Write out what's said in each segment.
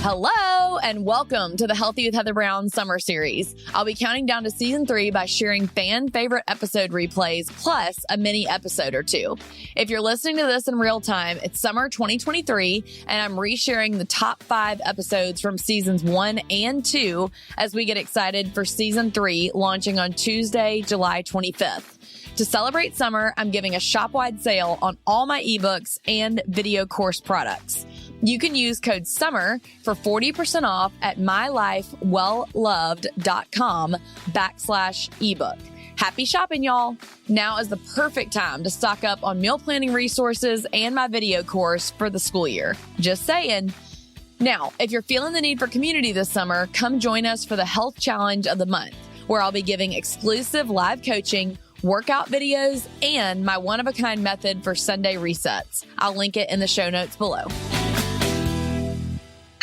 Hello, and welcome to the Healthy with Heather Brown Summer Series. I'll be counting down to season 3 by sharing fan favorite episode replays plus a mini episode or two. If you're listening to this in real time, it's summer 2023, and I'm resharing the top 5 episodes from seasons 1 and 2 as we get excited for season 3 launching on Tuesday, July 25th. To celebrate summer, I'm giving a shop-wide sale on all my ebooks and video course products. You can use code SUMMER for 40% off at mylifewellloved.com/ebook. Happy shopping, y'all. Now is the perfect time to stock up on meal planning resources and my video course for the school year. Just saying. Now, if you're feeling the need for community this summer, come join us for the Health Challenge of the Month, where I'll be giving exclusive live coaching, workout videos, and my one-of-a-kind method for Sunday resets. I'll link it in the show notes below.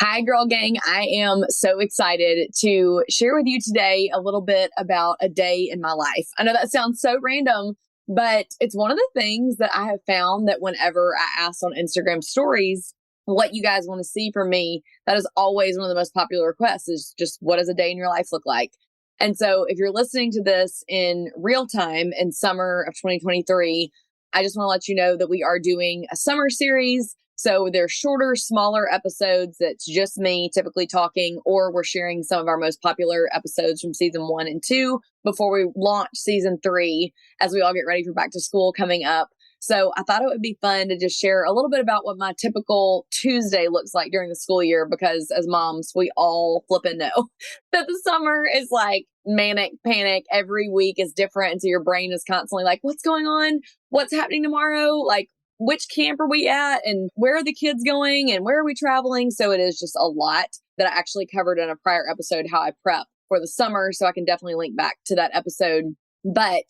Hi, girl gang. I am so excited to share with you today a little bit about a day in my life. I know that sounds so random, but it's one of the things that I have found that whenever I ask on Instagram stories what you guys want to see from me, that is always one of the most popular requests is just what does a day in your life look like? And so if you're listening to this in real time in summer of 2023, I just want to let you know that we are doing a summer series. So they're shorter, smaller episodes that's just me typically talking, or we're sharing some of our most popular episodes from season 1 and 2 before we launch season 3 as we all get ready for back to school coming up. So I thought it would be fun to just share a little bit about what my typical Tuesday looks like during the school year, because as moms, we all flippin' know that the summer is like manic panic. Every week is different. And so your brain is constantly like, what's going on? What's happening tomorrow? Like, which camp are we at? And where are the kids going? And where are we traveling? So it is just a lot that I actually covered in a prior episode, how I prep for the summer. So I can definitely link back to that episode. But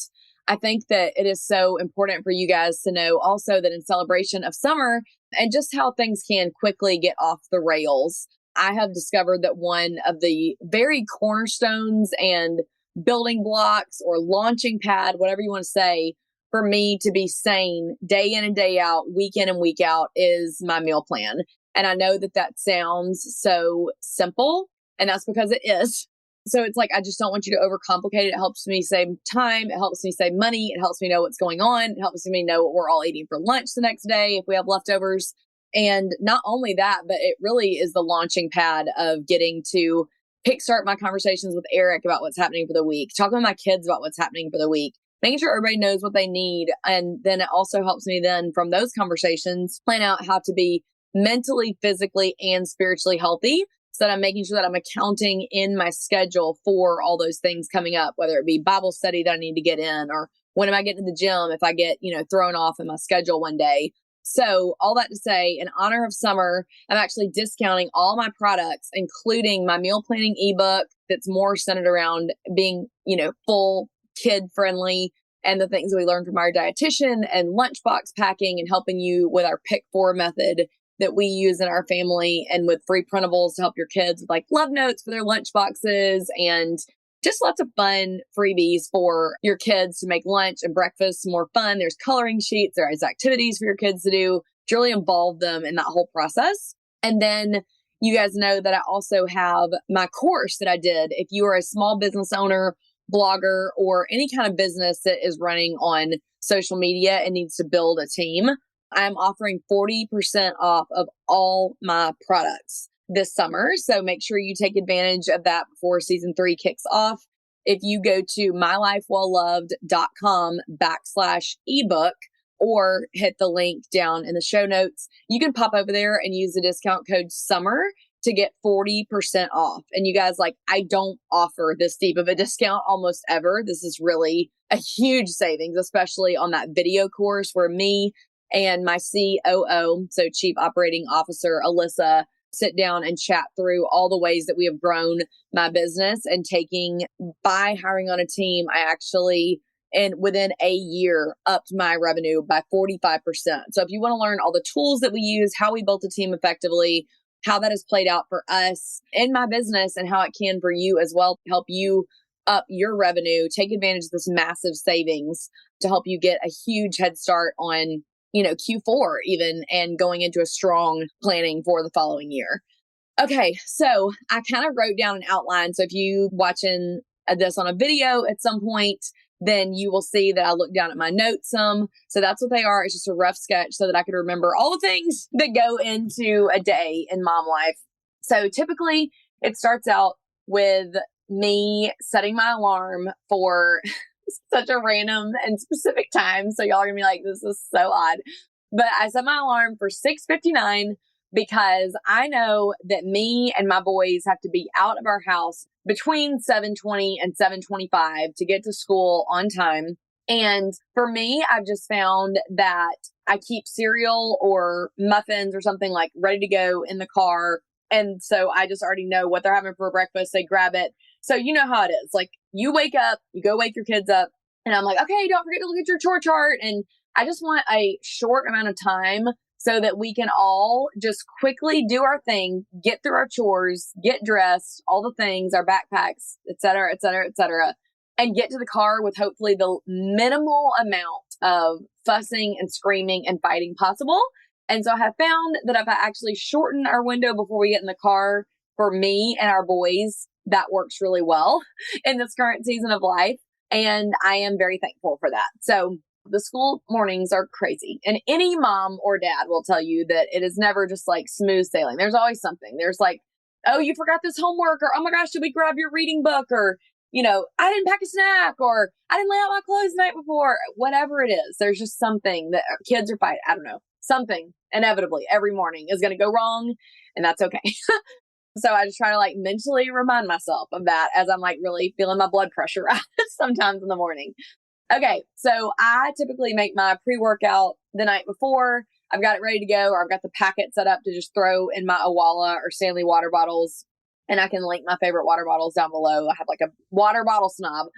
I think that it is so important for you guys to know also that in celebration of summer and just how things can quickly get off the rails, I have discovered that one of the very cornerstones and building blocks or launching pad, whatever you want to say, for me to be sane day in and day out, week in and week out, is my meal plan. And I know that that sounds so simple, and that's because it is. So it's like, I just don't want you to overcomplicate it. It helps me save time. It helps me save money. It helps me know what's going on. It helps me know what we're all eating for lunch the next day if we have leftovers. And not only that, but it really is the launching pad of getting to kickstart my conversations with Eric about what's happening for the week, talking with my kids about what's happening for the week, making sure everybody knows what they need. And then it also helps me then from those conversations plan out how to be mentally, physically, and spiritually healthy, so that I'm making sure that I'm accounting in my schedule for all those things coming up, whether it be Bible study that I need to get in, or when am I getting to the gym if I get, thrown off in my schedule one day. So all that to say, in honor of summer, I'm actually discounting all my products, including my meal planning ebook that's more centered around being, full kid friendly, and the things that we learned from our dietitian and lunchbox packing, and helping you with our Pick 4 method that we use in our family, and with free printables to help your kids with like love notes for their lunch boxes, and just lots of fun freebies for your kids to make lunch and breakfast more fun. There's coloring sheets, there's activities for your kids to do to really involve them in that whole process. And then you guys know that I also have my course that I did. If you are a small business owner, blogger, or any kind of business that is running on social media and needs to build a team, I'm offering 40% off of all my products this summer. So make sure you take advantage of that before season 3 kicks off. If you go to mylifewellloved.com/ebook or hit the link down in the show notes, you can pop over there and use the discount code SUMMER to get 40% off. And you guys, I don't offer this deep of a discount almost ever. This is really a huge savings, especially on that video course where me and my COO, so Chief Operating Officer, Alyssa, sit down and chat through all the ways that we have grown my business, and by hiring on a team, I actually, and within a year, upped my revenue by 45%. So if you want to learn all the tools that we use, how we built a team effectively, how that has played out for us in my business, and how it can for you as well, help you up your revenue, take advantage of this massive savings to help you get a huge head start on Q4 even, and going into a strong planning for the following year. Okay, so I kind of wrote down an outline. So if you watching this on a video at some point, then you will see that I looked down at my notes some. So that's what they are. It's just a rough sketch so that I could remember all the things that go into a day in mom life. So typically it starts out with me setting my alarm for such a random and specific time. So y'all are gonna be like, this is so odd. But I set my alarm for 6:59 because I know that me and my boys have to be out of our house between 7:20 and 7:25 to get to school on time. And for me, I've just found that I keep cereal or muffins or something like ready to go in the car. And so I just already know what they're having for breakfast. They grab it. So you know how it is. Like you wake up, you go wake your kids up, and I'm like, okay, don't forget to look at your chore chart. And I just want a short amount of time so that we can all just quickly do our thing, get through our chores, get dressed, all the things, our backpacks, et cetera, et cetera, et cetera, and get to the car with hopefully the minimal amount of fussing and screaming and fighting possible. And so I have found that if I actually shorten our window before we get in the car for me and our boys, that works really well in this current season of life. And I am very thankful for that. So the school mornings are crazy. And any mom or dad will tell you that it is never just like smooth sailing. There's always something. There's like, oh, you forgot this homework, or oh my gosh, did we grab your reading book? Or, I didn't pack a snack, or I didn't lay out my clothes the night before. Whatever it is, there's just something that kids are fighting. I don't know. Something inevitably every morning is going to go wrong, and that's okay. So I just try to like mentally remind myself of that as I'm like really feeling my blood pressure rise sometimes in the morning. Okay, so I typically make my pre-workout the night before. I've got it ready to go, or I've got the packet set up to just throw in my Owala or Stanley water bottles. And I can link my favorite water bottles down below. I have like a water bottle snob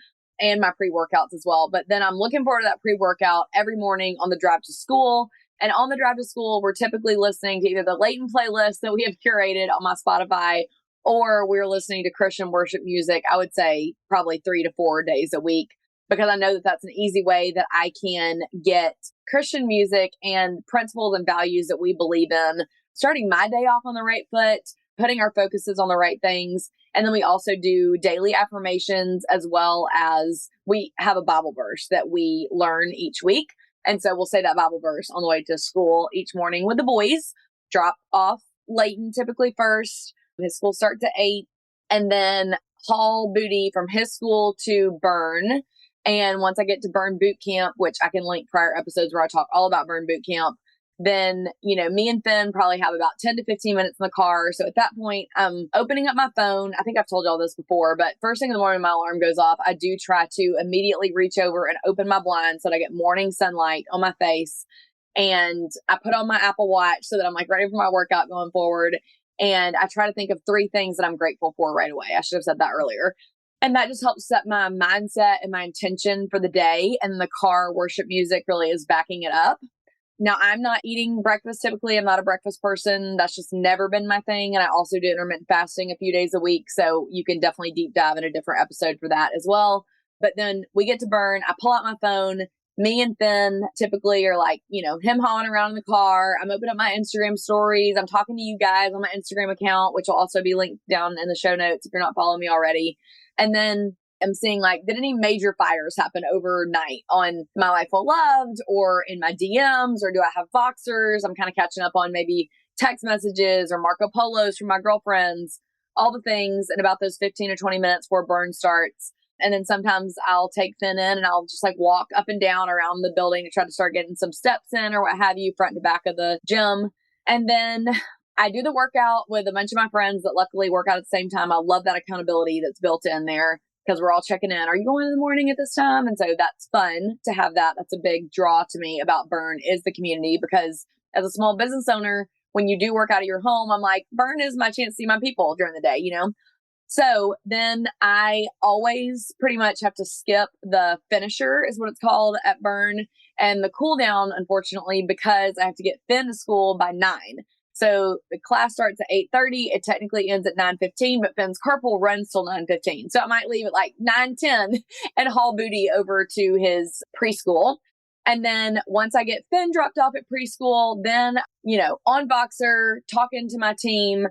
and my pre-workouts as well. But then I'm looking forward to that pre-workout every morning on the drive to school. And on the drive to school, we're typically listening to either the Leighton playlist that we have curated on my Spotify, or we're listening to Christian worship music, I would say probably 3 to 4 days a week, because I know that that's an easy way that I can get Christian music and principles and values that we believe in, starting my day off on the right foot, putting our focuses on the right things. And then we also do daily affirmations, as well as we have a Bible verse that we learn each week. And so we'll say that Bible verse on the way to school each morning with the boys, drop off Leighton typically first. His school starts at 8, and then haul Booty from his school to Burn. And once I get to Burn Boot Camp, which I can link prior episodes where I talk all about Burn Boot Camp, then, me and Finn probably have about 10 to 15 minutes in the car. So at that point, I'm opening up my phone. I think I've told y'all this before, but first thing in the morning, my alarm goes off. I do try to immediately reach over and open my blinds so that I get morning sunlight on my face. And I put on my Apple Watch so that I'm like ready for my workout going forward. And I try to think of 3 things that I'm grateful for right away. I should have said that earlier. And that just helps set my mindset and my intention for the day. And the car worship music really is backing it up. Now, I'm not eating breakfast typically. I'm not a breakfast person. That's just never been my thing. And I also do intermittent fasting a few days a week. So you can definitely deep dive in a different episode for that as well. But then we get to Burn. I pull out my phone. Me and Finn typically are like, him hawing around in the car. I'm opening up my Instagram stories. I'm talking to you guys on my Instagram account, which will also be linked down in the show notes if you're not following me already. And then I'm seeing like, did any major fires happen overnight on My Life Well Loved or in my DMs, or do I have Voxers? I'm kind of catching up on maybe text messages or Marco Polos from my girlfriends, all the things in about those 15 or 20 minutes before Burn starts. And then sometimes I'll take Finn in and I'll just like walk up and down around the building to try to start getting some steps in or what have you, front to back of the gym. And then I do the workout with a bunch of my friends that luckily work out at the same time. I love that accountability that's built in there, because we're all checking in. Are you going in the morning at this time? And so that's fun to have that. That's a big draw to me about Burn, is the community, because as a small business owner, when you do work out of your home, I'm like, Burn is my chance to see my people during the day, So then I always pretty much have to skip the finisher, is what it's called, at Burn, and the cool down, unfortunately, because I have to get Finn to school by 9. So the class starts at 8:30. It technically ends at 9:15, but Finn's carpool runs till 9:15. So I might leave at like 9:10 and haul Booty over to his preschool. And then once I get Finn dropped off at preschool, then, on Voxer, talking to my team,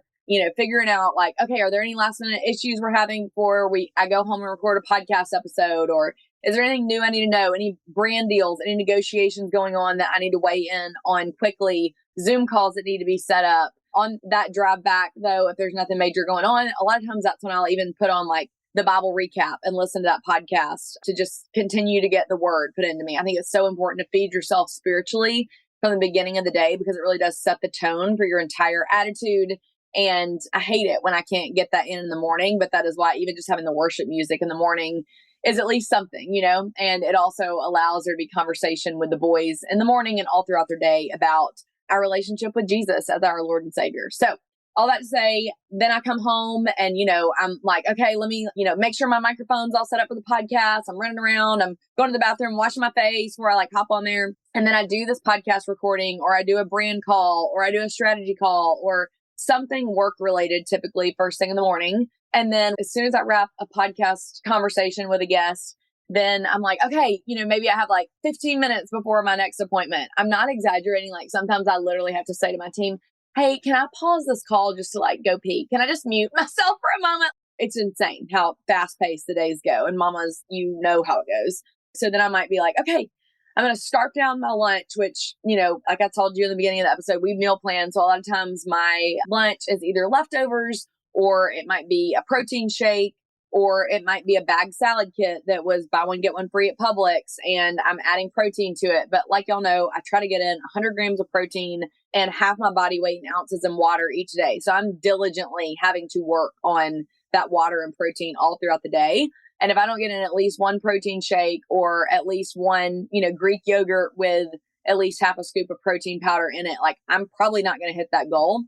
figuring out like, okay, are there any last minute issues we're having before I go home and record a podcast episode? Or is there anything new I need to know? Any brand deals, any negotiations going on that I need to weigh in on quickly? Zoom calls that need to be set up. On that drive back, though, if there's nothing major going on, a lot of times that's when I'll even put on like the Bible recap and listen to that podcast to just continue to get the word put into me. I think it's so important to feed yourself spiritually from the beginning of the day, because it really does set the tone for your entire attitude. And I hate it when I can't get that in the morning, but that is why even just having the worship music in the morning is at least something, and it also allows there to be conversation with the boys in the morning and all throughout their day about our relationship with Jesus as our Lord and Savior. So all that to say, then I come home and, I'm like, okay, let me, make sure my microphone's all set up for the podcast. I'm running around, I'm going to the bathroom, washing my face before I like hop on there. And then I do this podcast recording, or I do a brand call, or I do a strategy call, or something work related, typically first thing in the morning. And then as soon as I wrap a podcast conversation with a guest, then I'm like, okay, maybe I have like 15 minutes before my next appointment. I'm not exaggerating. Like sometimes I literally have to say to my team, hey, can I pause this call just to like go pee? Can I just mute myself for a moment? It's insane how fast paced the days go. And mamas, you know how it goes. So then I might be like, okay, I'm going to scarf down my lunch, which, like I told you in the beginning of the episode, we meal plan. So a lot of times my lunch is either leftovers, or it might be a protein shake, or it might be a bag salad kit that was buy one, get one free at Publix, and I'm adding protein to it. But like y'all know, I try to get in 100 grams of protein and half my body weight in ounces in water each day. So I'm diligently having to work on that water and protein all throughout the day. And if I don't get in at least one protein shake, or at least one, Greek yogurt with at least half a scoop of protein powder in it, like I'm probably not going to hit that goal.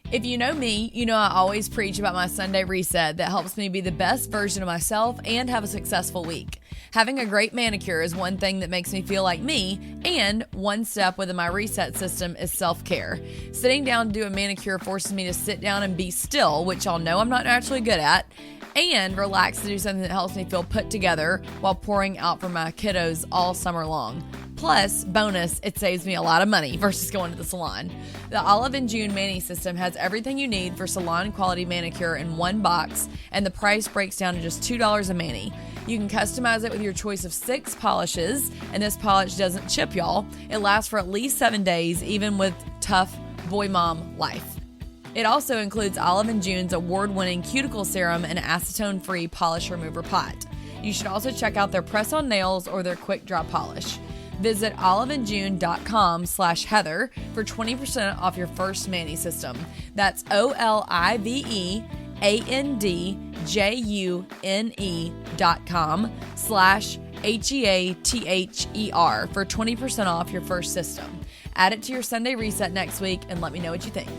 If you know me, you know I always preach about my Sunday reset that helps me be the best version of myself and have a successful week. Having a great manicure is one thing that makes me feel like me, and one step within my reset system is self-care. Sitting down to do a manicure forces me to sit down and be still, which y'all know I'm not naturally good at, and relax to do something that helps me feel put together while pouring out for my kiddos all summer long. Plus, bonus, it saves me a lot of money versus going to the salon. The Olive and June Mani System has everything you need for salon quality manicure in one box, and the price breaks down to just $2 a mani. You can customize it with your choice of 6 polishes, and this polish doesn't chip, y'all. It lasts for at least 7 days, even with tough boy mom life. It also includes Olive and June's award-winning cuticle serum and acetone-free polish remover pot. You should also check out their press-on nails or their quick drop polish. Visit oliveandjune.com/Heather for 20% off your first Mani system. That's oliveandjune.com/HEATHER for 20% off your first system. Add it to your Sunday reset next week and let me know what you think.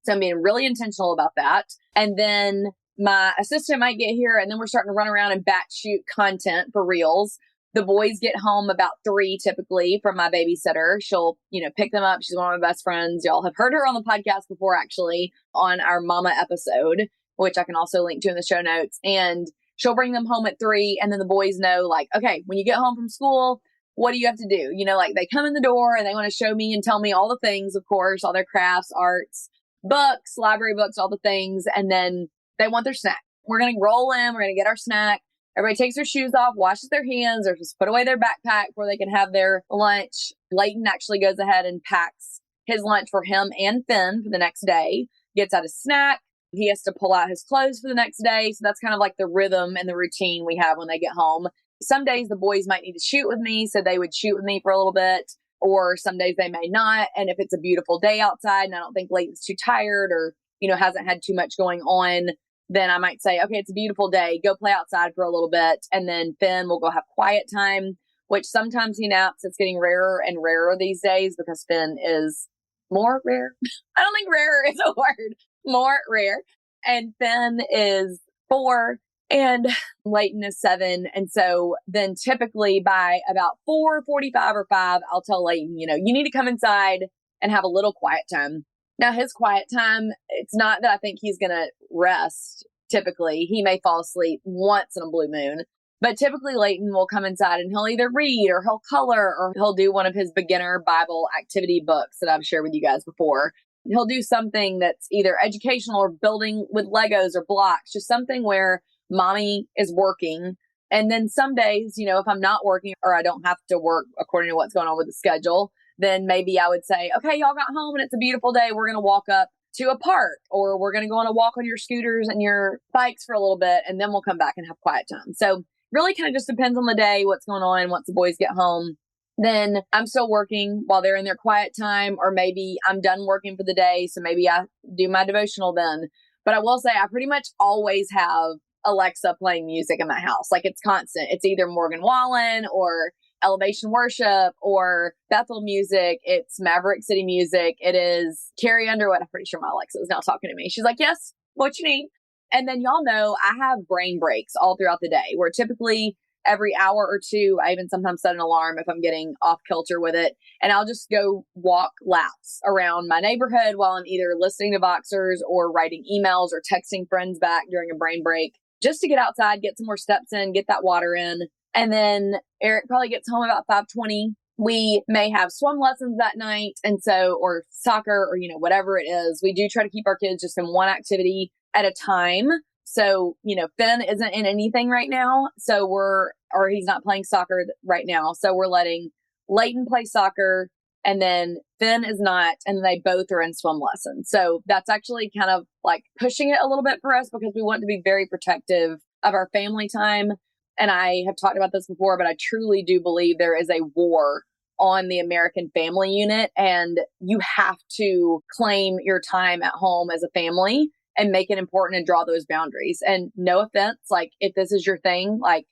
So I'm being really intentional about that. And then my assistant might get here, and then we're starting to run around and batch shoot content for reels. The boys get home about 3 typically from my babysitter. She'll, pick them up. She's one of my best friends. Y'all have heard her on the podcast before, actually, on our mama episode, which I can also link to in the show notes. And she'll bring them home at 3. And then the boys know, like, okay, when you get home from school, what do you have to do? Like they come in the door and they want to show me and tell me all the things, of course, all their crafts, arts, books, library books, all the things. And then they want their snack. We're going to roll in. We're going to get our snack. Everybody takes their shoes off, washes their hands, or just put away their backpack where they can have their lunch. Layton actually goes ahead and packs his lunch for him and Finn for the next day, gets out his snack. He has to pull out his clothes for the next day. So that's kind of like the rhythm and the routine we have when they get home. Some days the boys might need to shoot with me, so they would shoot with me for a little bit, or some days they may not. And if it's a beautiful day outside and I don't think Layton's too tired or, hasn't had too much going on, then I might say, okay, it's a beautiful day. Go play outside for a little bit. And then Finn will go have quiet time, which sometimes he naps. It's getting rarer and rarer these days because Finn is more rare. I don't think rarer is a word. More rare. And Finn is 4 and Layton is 7. And so then typically by about 4:45 or 5, I'll tell Layton, you need to come inside and have a little quiet time. Now, his quiet time, it's not that I think he's going to rest. Typically, he may fall asleep once in a blue moon, but typically Layton will come inside and he'll either read or he'll color or he'll do one of his beginner Bible activity books that I've shared with you guys before. he'll do something that's either educational or building with Legos or blocks, just something where mommy is working. And then some days, if I'm not working or I don't have to work according to what's going on with the schedule, then maybe I would say, okay, y'all got home and it's a beautiful day. We're going to walk up to a park, or we're going to go on a walk on your scooters and your bikes for a little bit, and then we'll come back and have quiet time. So really kind of just depends on the day, what's going on. Once the boys get home, then I'm still working while they're in their quiet time, or maybe I'm done working for the day. So maybe I do my devotional then. But I will say I pretty much always have Alexa playing music in my house. Like, it's constant. It's either Morgan Wallen or Elevation Worship or Bethel music. It's Maverick City music. It is Carrie Underwood. I'm pretty sure my Alexa is now talking to me. She's like, yes, what you need. And then y'all know I have brain breaks all throughout the day, where typically every hour or two, I even sometimes set an alarm if I'm getting off kilter with it. And I'll just go walk laps around my neighborhood while I'm either listening to boxers or writing emails or texting friends back during a brain break, just to get outside, get some more steps in, get that water in. And then Eric probably gets home about 5:20. We may have swim lessons that night. And so, or soccer, or, whatever it is, we do try to keep our kids just in one activity at a time. So, Finn isn't in anything right now. So or he's not playing soccer right now. So we're letting Leighton play soccer, and then Finn is not, and they both are in swim lessons. So that's actually kind of like pushing it a little bit for us, because we want to be very protective of our family time. And I have talked about this before, but I truly do believe there is a war on the American family unit, and you have to claim your time at home as a family and make it important and draw those boundaries. And no offense, like, if this is your thing, like,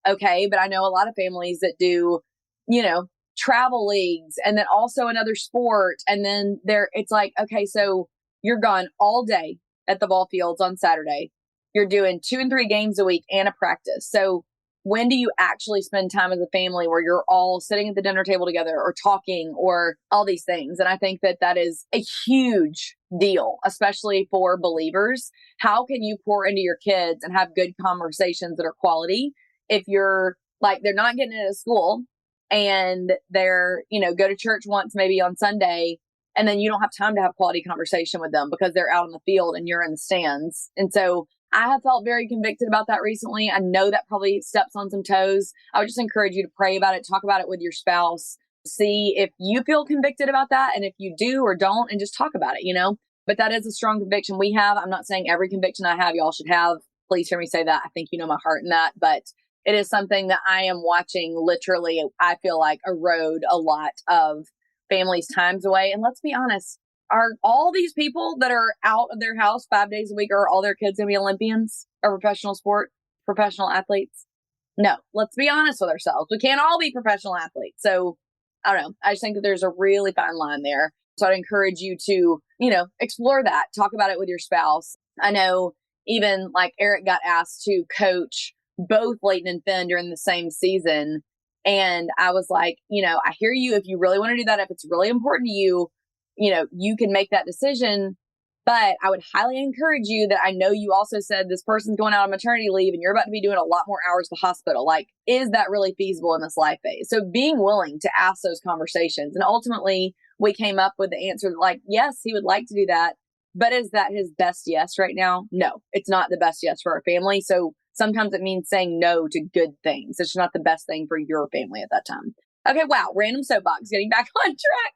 okay, but I know a lot of families that do, travel leagues and then also another sport. And then it's like, okay, so you're gone all day at the ball fields on Saturday. You're doing 2 and 3 games a week and a practice. So when do you actually spend time as a family where you're all sitting at the dinner table together or talking or all these things? And I think that is a huge deal, especially for believers. How can you pour into your kids and have good conversations that are quality if you're like, they're not getting into school and they're, go to church once maybe on Sunday, and then you don't have time to have quality conversation with them because they're out on the field and you're in the stands. And so I have felt very convicted about that recently. I know that probably steps on some toes. I would just encourage you to pray about it, talk about it with your spouse, see if you feel convicted about that, and if you do or don't, and just talk about it, But that is a strong conviction we have. I'm not saying every conviction I have, y'all should have. Please hear me say that. I think you know my heart in that, but it is something that I am watching literally, I feel like, erode a lot of families' times away. And let's be honest, are all these people that are out of their house 5 days a week, are all their kids going to be Olympians or professional athletes? No, let's be honest with ourselves. We can't all be professional athletes. So I don't know. I just think that there's a really fine line there. So I'd encourage you to, explore that, talk about it with your spouse. I know even like Eric got asked to coach both Leighton and Finn during the same season. And I was like, I hear you. If you really want to do that, if it's really important to you, you can make that decision. But I would highly encourage you that I know you also said this person's going out on maternity leave and you're about to be doing a lot more hours at the hospital. Like, is that really feasible in this life phase? So being willing to ask those conversations. And ultimately, we came up with the answer that, like, yes, he would like to do that. But is that his best yes right now? No, it's not the best yes for our family. So sometimes it means saying no to good things. It's not the best thing for your family at that time. Okay, wow, random soapbox, getting back on track.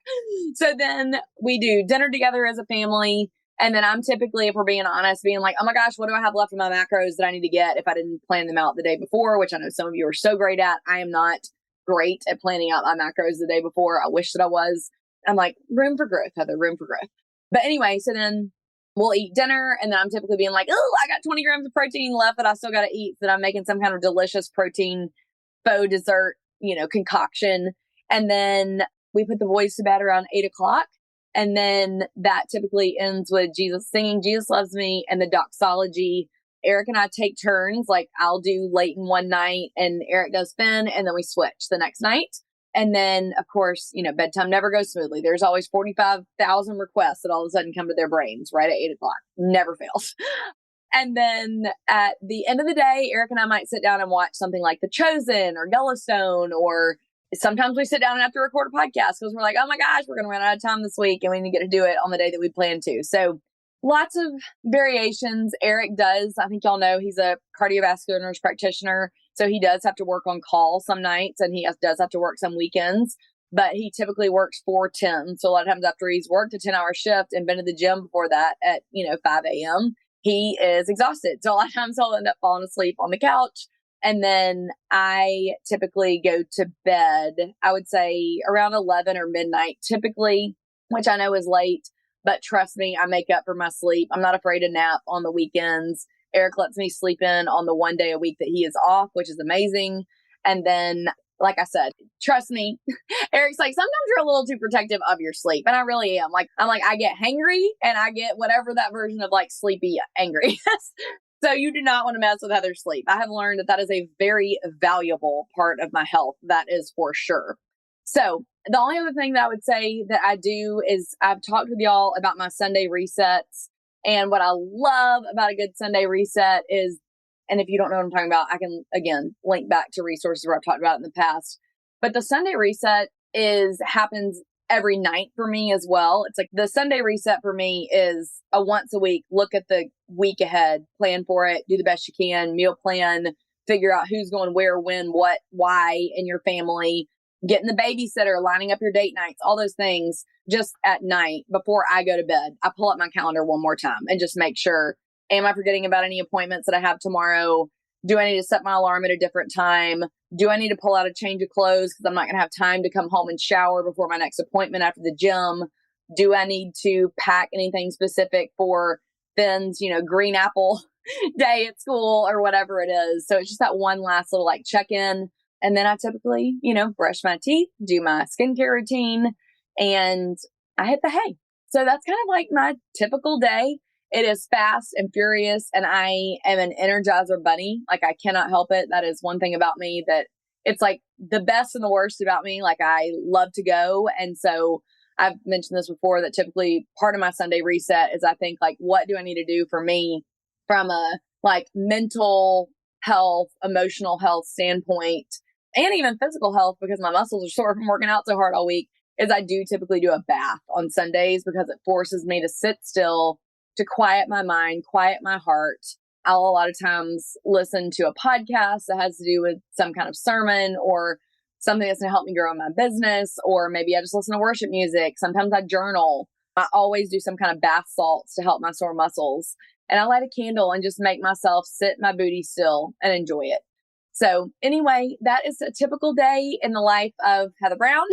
So then we do dinner together as a family. And then I'm typically, if we're being honest, being like, oh my gosh, what do I have left in my macros that I need to get if I didn't plan them out the day before, which I know some of you are so great at. I am not great at planning out my macros the day before. I wish that I was. I'm like, room for growth, Heather, room for growth. But anyway, so then we'll eat dinner, and then I'm typically being like, oh, I got 20 grams of protein left that I still got to eat. So that I'm making some kind of delicious protein faux dessert, concoction. And then we put the boys to bed around 8:00. And then that typically ends with Jesus singing Jesus Loves Me and the doxology. Eric and I take turns. Like, I'll do Leighton one night and Eric does Finn, and then we switch the next night. And then, of course, bedtime never goes smoothly. There's always 45,000 requests that all of a sudden come to their brains right at 8:00. Never fails. And then at the end of the day, Eric and I might sit down and watch something like The Chosen or Yellowstone or sometimes we sit down and have to record a podcast because we're like, oh my gosh, we're going to run out of time this week and we need to get to do it on the day that we plan to. So lots of variations. Eric does, I think y'all know, he's a cardiovascular nurse practitioner. So he does have to work on call some nights and he does have to work some weekends, but he typically works 4-10. So a lot of times after he's worked a 10-hour shift and been to the gym before that at, 5 a.m., he is exhausted. So a lot of times he'll end up falling asleep on the couch. And then I typically go to bed, I would say around 11 or midnight, typically, which I know is late, but trust me, I make up for my sleep. I'm not afraid to nap on the weekends. Eric lets me sleep in on the one day a week that he is off, which is amazing. And then, like I said, trust me, Eric's like, sometimes you're a little too protective of your sleep. And I really am. I get hangry and I get whatever that version of like sleepy angry. So you do not want to mess with Heather's sleep. I have learned that is a very valuable part of my health. That is for sure. So the only other thing that I would say that I do is I've talked with y'all about my Sunday resets. And what I love about a good Sunday reset is, and if you don't know what I'm talking about, I can, again, link back to resources where I've talked about it in the past. But the Sunday reset happens every night for me as well. It's like the Sunday reset for me is a once a week, look at the week ahead, plan for it, do the best you can, meal plan, figure out who's going where, when, what, why in your family, getting the babysitter, lining up your date nights, all those things just at night before I go to bed. I pull up my calendar one more time and just make sure, am I forgetting about any appointments that I have tomorrow? Do I need to set my alarm at a different time? Do I need to pull out a change of clothes because I'm not going to have time to come home and shower before my next appointment after the gym? Do I need to pack anything specific for Finn's, green apple day at school or whatever it is? So it's just that one last little like check in. And then I typically, brush my teeth, do my skincare routine, and I hit the hay. So that's kind of like my typical day. It is fast and furious, and I am an energizer bunny. Like, I cannot help it. That is one thing about me that it's like the best and the worst about me. Like, I love to go. And so I've mentioned this before that typically part of my Sunday reset is I think like, what do I need to do for me from a like mental health, emotional health standpoint, and even physical health, because my muscles are sore from working out so hard all week, is I do typically do a bath on Sundays because it forces me to sit still, to quiet my mind, quiet my heart. I'll a lot of times listen to a podcast that has to do with some kind of sermon or something that's going to help me grow in my business, or maybe I just listen to worship music. Sometimes I journal. I always do some kind of bath salts to help my sore muscles. And I light a candle and just make myself sit my booty still and enjoy it. So anyway, that is a typical day in the life of Heather Brown.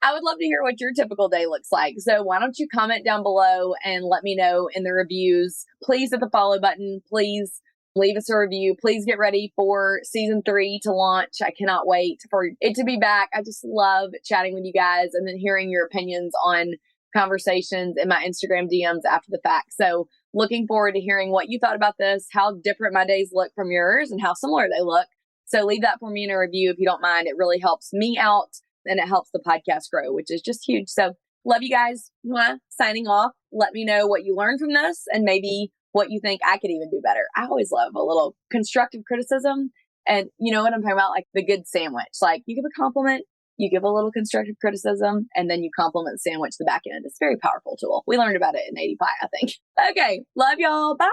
I would love to hear what your typical day looks like. So why don't you comment down below and let me know in the reviews. Please hit the follow button. Please leave us a review. Please get ready for season 3 to launch. I cannot wait for it to be back. I just love chatting with you guys and then hearing your opinions on conversations in my Instagram DMs after the fact. So looking forward to hearing what you thought about this, how different my days look from yours and how similar they look. So leave that for me in a review if you don't mind. It really helps me out and it helps the podcast grow, which is just huge. So love you guys. Mwah. Signing off. Let me know what you learned from this and maybe what you think I could even do better. I always love a little constructive criticism. And you know what I'm talking about? Like the good sandwich. Like you give a compliment, you give a little constructive criticism, and then you compliment the sandwich the back end. It's a very powerful tool. We learned about it in 80 Pie, I think. Okay. Love y'all. Bye.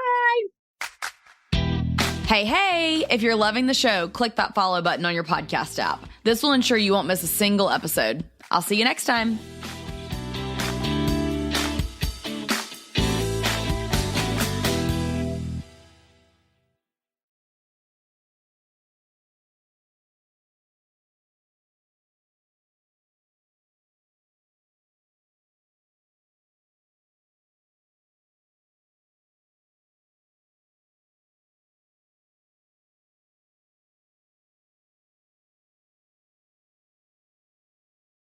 Hey, if you're loving the show, click that follow button on your podcast app. This will ensure you won't miss a single episode. I'll see you next time.